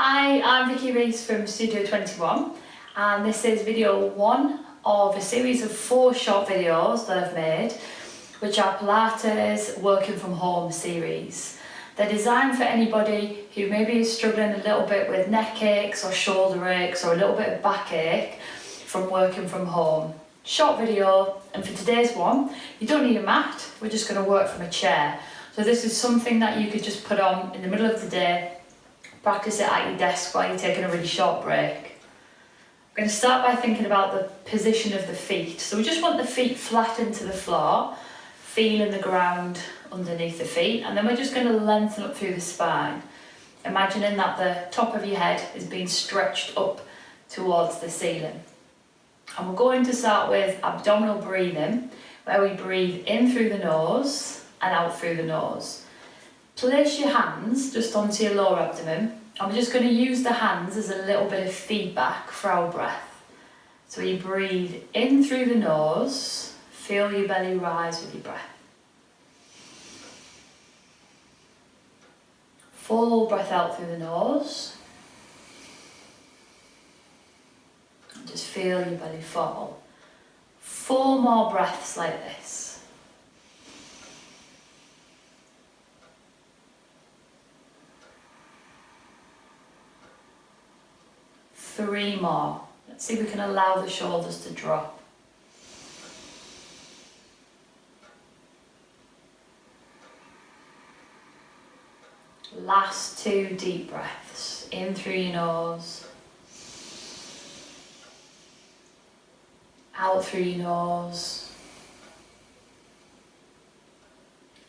Hi, I'm Vicky from Studio 21 and this is video 1 of a series of 4 short videos that I've made, which are Pilates working from home series. They're designed for anybody who maybe is struggling a little bit with neck aches or shoulder aches or a little bit of backache from working from home. Short video, and for today's one, you don't need a mat, we're just going to work from a chair. So this is something that you could just put on in the middle of the day, practice it at your desk while you're taking a really short break. I'm going to start by thinking about the position of the feet. So we just want the feet flat into the floor, feeling the ground underneath the feet, and then we're just going to lengthen up through the spine, imagining that the top of your head is being stretched up towards the ceiling. And we're going to start with abdominal breathing, where we breathe in through the nose and out through the nose. Place your hands just onto your lower abdomen, and we're just going to use the hands as a little bit of feedback for our breath. So you breathe in through the nose, feel your belly rise with your breath. Full breath out through the nose. And just feel your belly fall. 4 more breaths like this. Three more. Let's see if we can allow the shoulders to drop. Last 2 deep breaths. In through your nose. Out through your nose.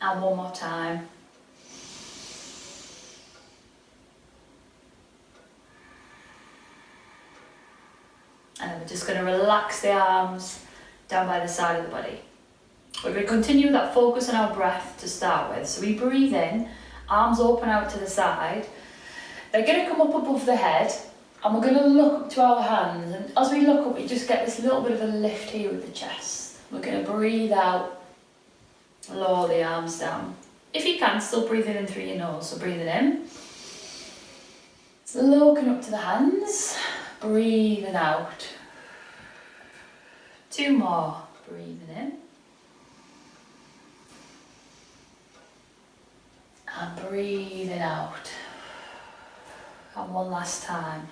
And one more time. And then we're just going to relax the arms down by the side of the body. We're going to continue that focus on our breath to start with. So we breathe in, arms open out to the side. They're going to come up above the head, and we're going to look up to our hands. And as we look up, we just get this little bit of a lift here with the chest. We're going to breathe out, lower the arms down. If you can, still breathing in through your nose. So breathing in, looking up to the hands. Breathing out. 2 more. Breathing in. And breathing out. And one last time.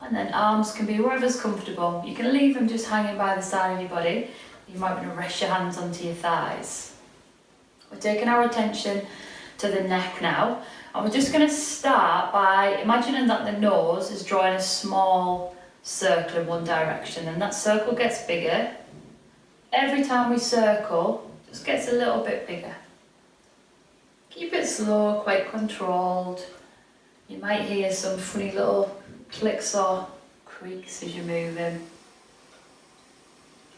And then arms can be wherever's comfortable. You can leave them just hanging by the side of your body. You might want to rest your hands onto your thighs. We're taking our attention to the neck now, and we're just going to start by imagining that the nose is drawing a small circle in one direction, and that circle gets bigger. Every time we circle, it just gets a little bit bigger. Keep it slow, quite controlled. You might hear some funny little clicks or creaks as you're moving.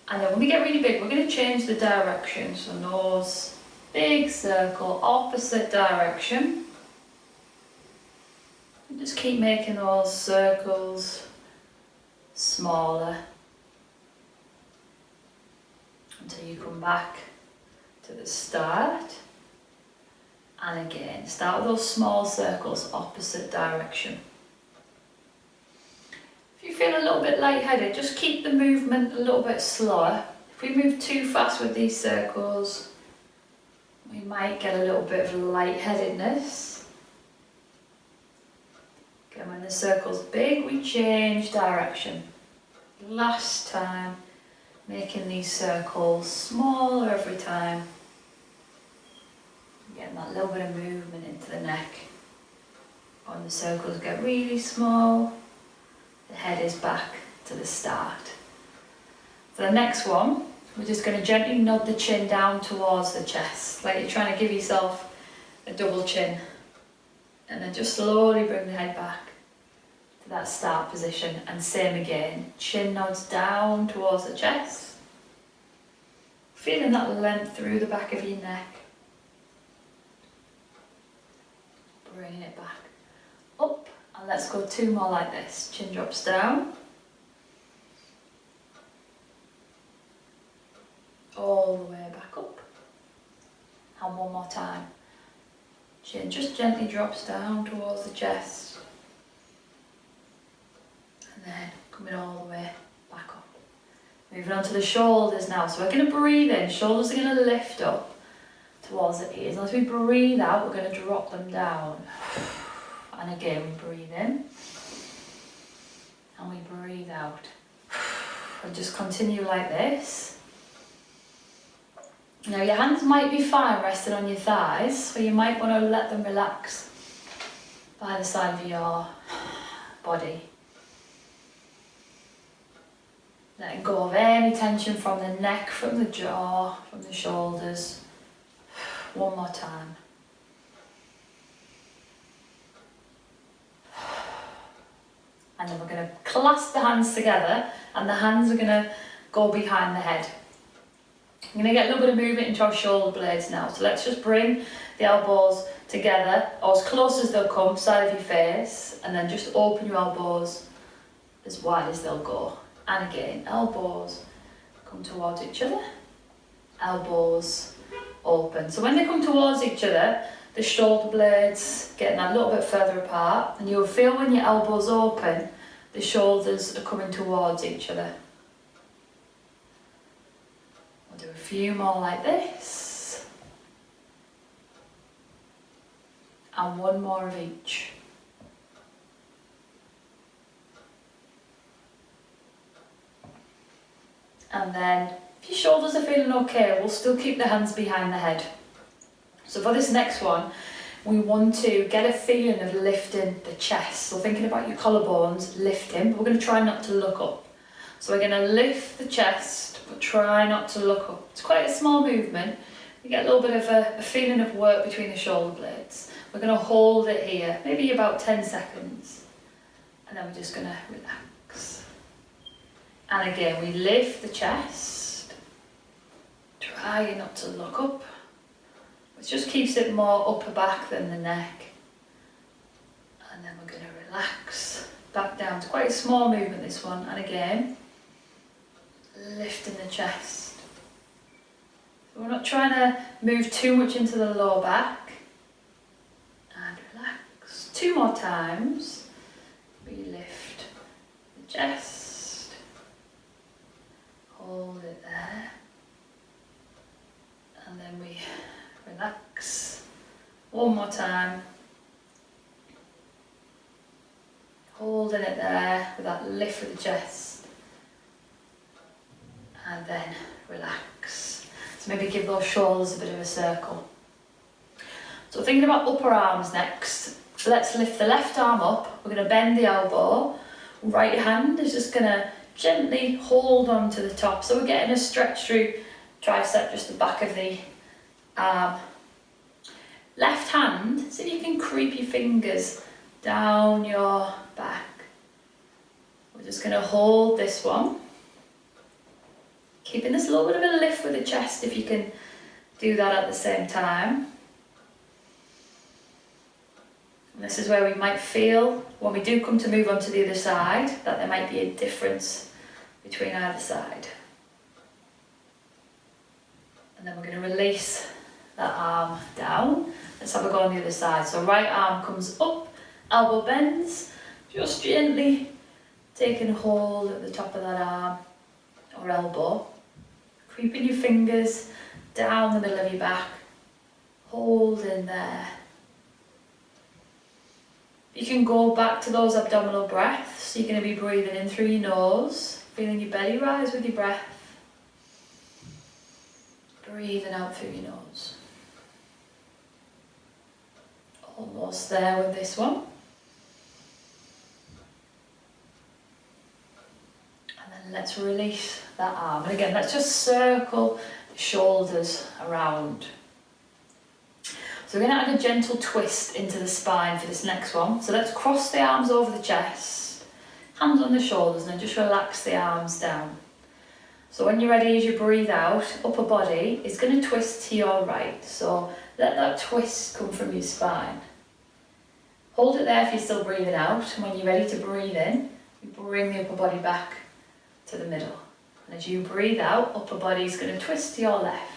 And then when we get really big, we're going to change the direction. So nose, big circle, opposite direction. And just keep making those circles smaller until you come back to the start. And again, start with those small circles, opposite direction. If you feel a little bit lightheaded, just keep the movement a little bit slower. If we move too fast with these circles, we might get a little bit of lightheadedness. Again, when the circle's big, we change direction. Last time, making these circles smaller every time. Getting that little bit of movement into the neck. When the circles get really small, the head is back to the start. For the next one, we're just going to gently nod the chin down towards the chest, like you're trying to give yourself a double chin. And then just slowly bring the head back to that start position, and same again. Chin nods down towards the chest. Feeling that length through the back of your neck. Bringing it back up, and let's go 2 more like this. Chin drops down. All the way back up. one more time. Chin just gently drops down towards the chest. And then coming all the way back up. Moving on to the shoulders now. So we're going to breathe in. Shoulders are going to lift up towards the ears. And as we breathe out, we're going to drop them down. And again, we breathe in. And we breathe out. And just continue like this. Now your hands might be fine resting on your thighs, so you might want to let them relax by the side of your body. Letting go of any tension from the neck, from the jaw, from the shoulders. One more time. And then we're going to clasp the hands together and the hands are going to go behind the head. I'm going to get a little bit of movement into our shoulder blades now. So let's just bring the elbows together or as close as they'll come, side of your face, and then just open your elbows as wide as they'll go. And again, elbows come towards each other, elbows open. So when they come towards each other, the shoulder blades getting a little bit further apart, and you'll feel when your elbows open, the shoulders are coming towards each other. We'll do a few more like this. And one more of each. And then, if your shoulders are feeling okay, we'll still keep the hands behind the head. So for this next one, we want to get a feeling of lifting the chest. So thinking about your collarbones, lifting. We're going to try not to look up. So we're going to lift the chest, but try not to look up. It's quite a small movement. You get a little bit of a feeling of work between the shoulder blades. We're going to hold it here, maybe about 10 seconds. And then we're just going to relax. And again, we lift the chest. Try not to look up. It just keeps it more upper back than the neck. And then we're going to relax back down. It's quite a small movement, this one. And again, lifting the chest. So we're not trying to move too much into the lower back. And relax. 2 more times. We lift the chest. Hold it there. And then we relax. 1 more time. Holding it there with that lift of the chest. And then relax. So maybe give those shoulders a bit of a circle. So thinking about upper arms next. Let's lift the left arm up. We're going to bend the elbow. Right hand is just going to gently hold on to the top. So we're getting a stretch through tricep, just the back of the arm. Left hand, see if you can creep your fingers down your back. We're just going to hold this one. Keeping this little bit of a lift with the chest if you can do that at the same time. And this is where we might feel, when we do come to move on to the other side, that there might be a difference between either side. And then we're going to release that arm down. Let's have a go on the other side. So right arm comes up, elbow bends, just gently taking hold at the top of that arm or elbow. Creeping your fingers down the middle of your back, holding there. You can go back to those abdominal breaths. You're going to be breathing in through your nose, feeling your belly rise with your breath. Breathing out through your nose. Almost there with this one. And then let's release that arm. And again, let's just circle the shoulders around. So we're going to add a gentle twist into the spine for this next one. So let's cross the arms over the chest, hands on the shoulders, and then just relax the arms down. So when you're ready, as you breathe out, upper body is going to twist to your right. So let that twist come from your spine. Hold it there if you're still breathing out. And when you're ready to breathe in, you bring the upper body back to the middle. And as you breathe out, upper body is going to twist to your left.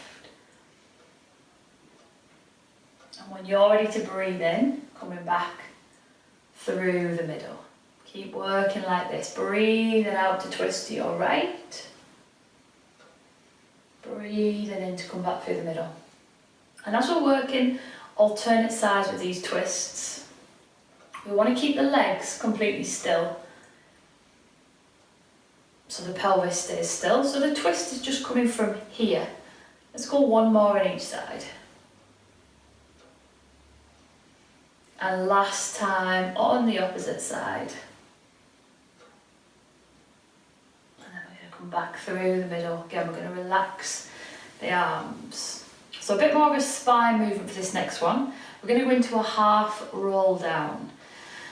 And when you're ready to breathe in, coming back through the middle. Keep working like this. Breathing out to twist to your right. Breathing in to come back through the middle. And as we're working alternate sides with these twists, we want to keep the legs completely still. So the pelvis stays still. So the twist is just coming from here. Let's go one more on each side. And last time on the opposite side. And then we're going to come back through the middle. Again, we're going to relax the arms. So a bit more of a spine movement for this next one. We're going to go into a half roll down.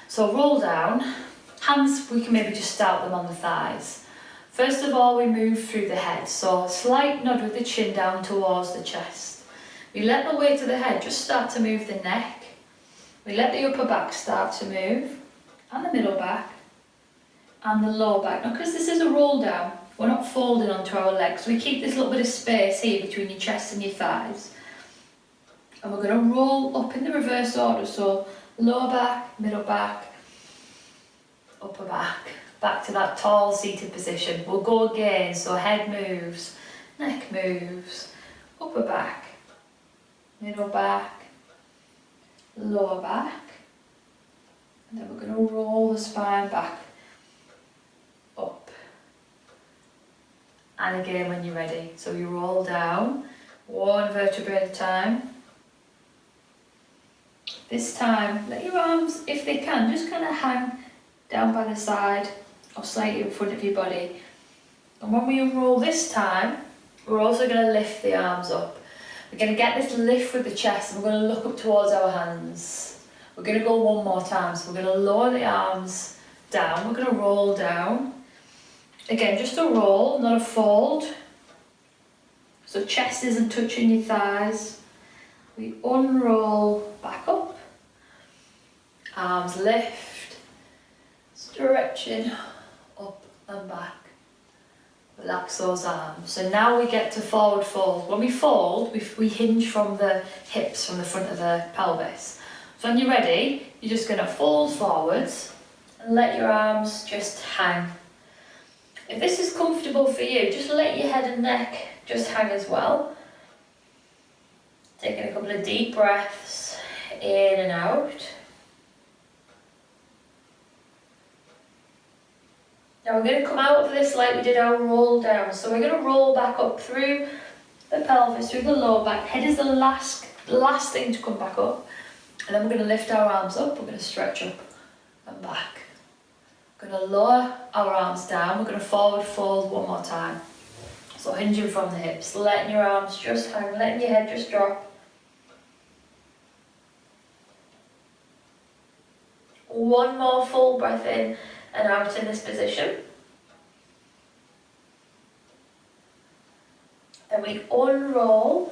So roll down, hands, we can maybe just start them on the thighs. First of all, we move through the head. So slight nod with the chin down towards the chest. We let the weight of the head just start to move the neck. We let the upper back start to move, and the middle back, and the lower back. Now, because this is a roll down, we're not folding onto our legs. We keep this little bit of space here between your chest and your thighs. And we're going to roll up in the reverse order. So lower back, middle back, upper back. Back to that tall seated position. We'll go again. So head moves, neck moves, upper back, middle back, lower back. And then we're going to roll the spine back, up. And again when you're ready. So you roll down, one vertebrae at a time. This time, let your arms, if they can, just kind of hang down by the side or slightly in front of your body. And when we unroll this time, we're also going to lift the arms up. We're going to get this lift with the chest and we're going to look up towards our hands. We're going to go one more time. So we're going to lower the arms down. We're going to roll down. Again, just a roll, not a fold. So chest isn't touching your thighs. We unroll back up. Arms lift. Stretching up and back. Relax those arms. So now we get to forward fold. When we fold, we hinge from the hips, from the front of the pelvis. So when you're ready, you're just going to fold forwards and let your arms just hang. If this is comfortable for you, just let your head and neck just hang as well. Taking a couple of deep breaths in and out. Now we're going to come out of this like we did our roll down. So we're going to roll back up through the pelvis, through the lower back. Head is the last thing to come back up. And then we're going to lift our arms up. We're going to stretch up and back. We're going to lower our arms down. We're going to forward fold one more time. So hinging from the hips, letting your arms just hang, letting your head just drop. One more full breath in and out in this position. Then we unroll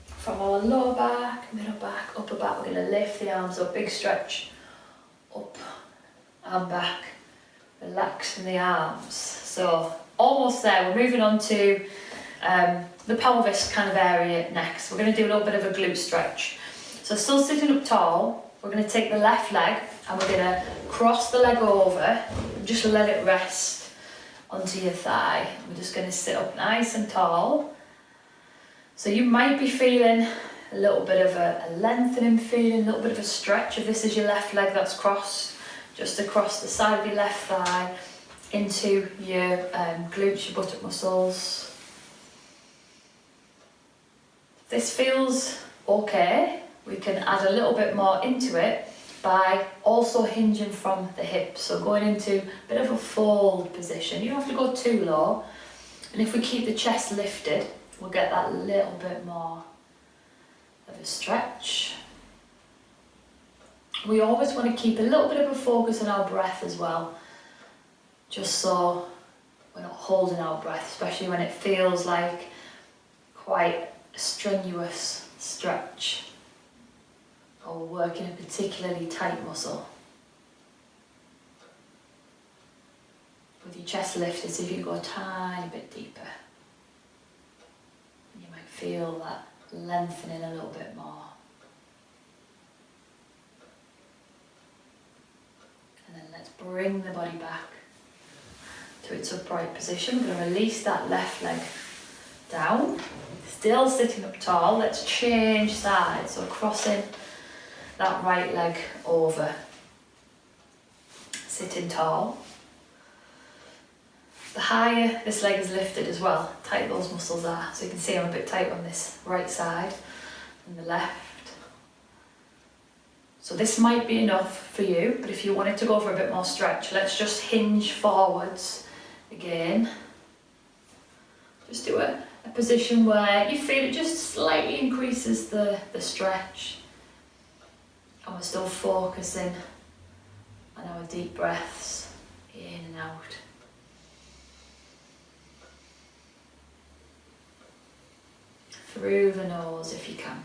from our lower back, middle back, upper back. We're going to lift the arms up, big stretch, up and back, relaxing the arms. So almost there, we're moving on to the pelvis kind of area next. We're going to do a little bit of a glute stretch. So still sitting up tall, we're going to take the left leg and we're going to cross the leg over and just let it rest onto your thigh. We're just going to sit up nice and tall. So you might be feeling a little bit of a lengthening feeling, a little bit of a stretch if this is your left leg that's crossed, just across the side of your left thigh into your glutes, your buttock muscles. If this feels okay, we can add a little bit more into it by also hinging from the hips. So going into a bit of a fold position. You don't have to go too low. And if we keep the chest lifted, we'll get that little bit more of a stretch. We always want to keep a little bit of a focus on our breath as well. Just so we're not holding our breath, especially when it feels like quite a strenuous stretch. Or working a particularly tight muscle. With your chest lifted, see if you can go a tiny bit deeper. And you might feel that lengthening a little bit more. bring the body back to its upright position. We're going to release that left leg down, still sitting up tall. Let's change sides, so crossing that right leg over, sitting tall. The higher this leg is lifted as well, tight those muscles are. So you can see I'm a bit tight on this right side and the left. So this might be enough for you, but if you wanted to go for a bit more stretch, let's just hinge forwards again. Just do a position where you feel it just slightly increases the stretch. And we're still focusing on our deep breaths in and out. Through the nose if you can.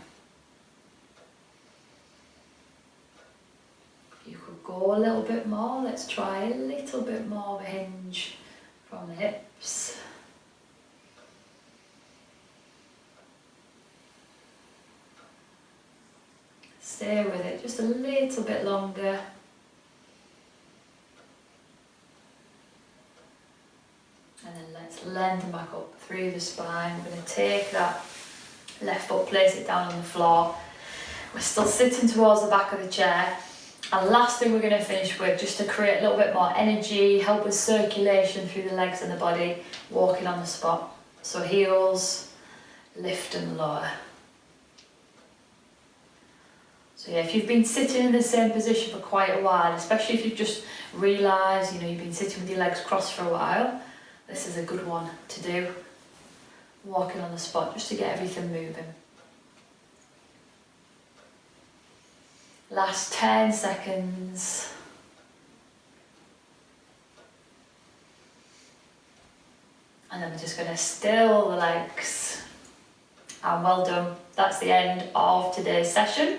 You could go a little bit more. Let's try a little bit more of a hinge from the hips. Stay with it just a little bit longer. And then let's lengthen back up through the spine. We're going to take that left foot, place it down on the floor. We're still sitting towards the back of the chair. And last thing we're going to finish with, just to create a little bit more energy, help with circulation through the legs and the body, walking on the spot. So heels, lift and lower. So yeah, if you've been sitting in the same position for quite a while, especially if you've just realised, you've been sitting with your legs crossed for a while, this is a good one to do. Walking on the spot, just to get everything moving. Last 10 seconds. And then we're just going to still the legs. And well done. That's the end of today's session.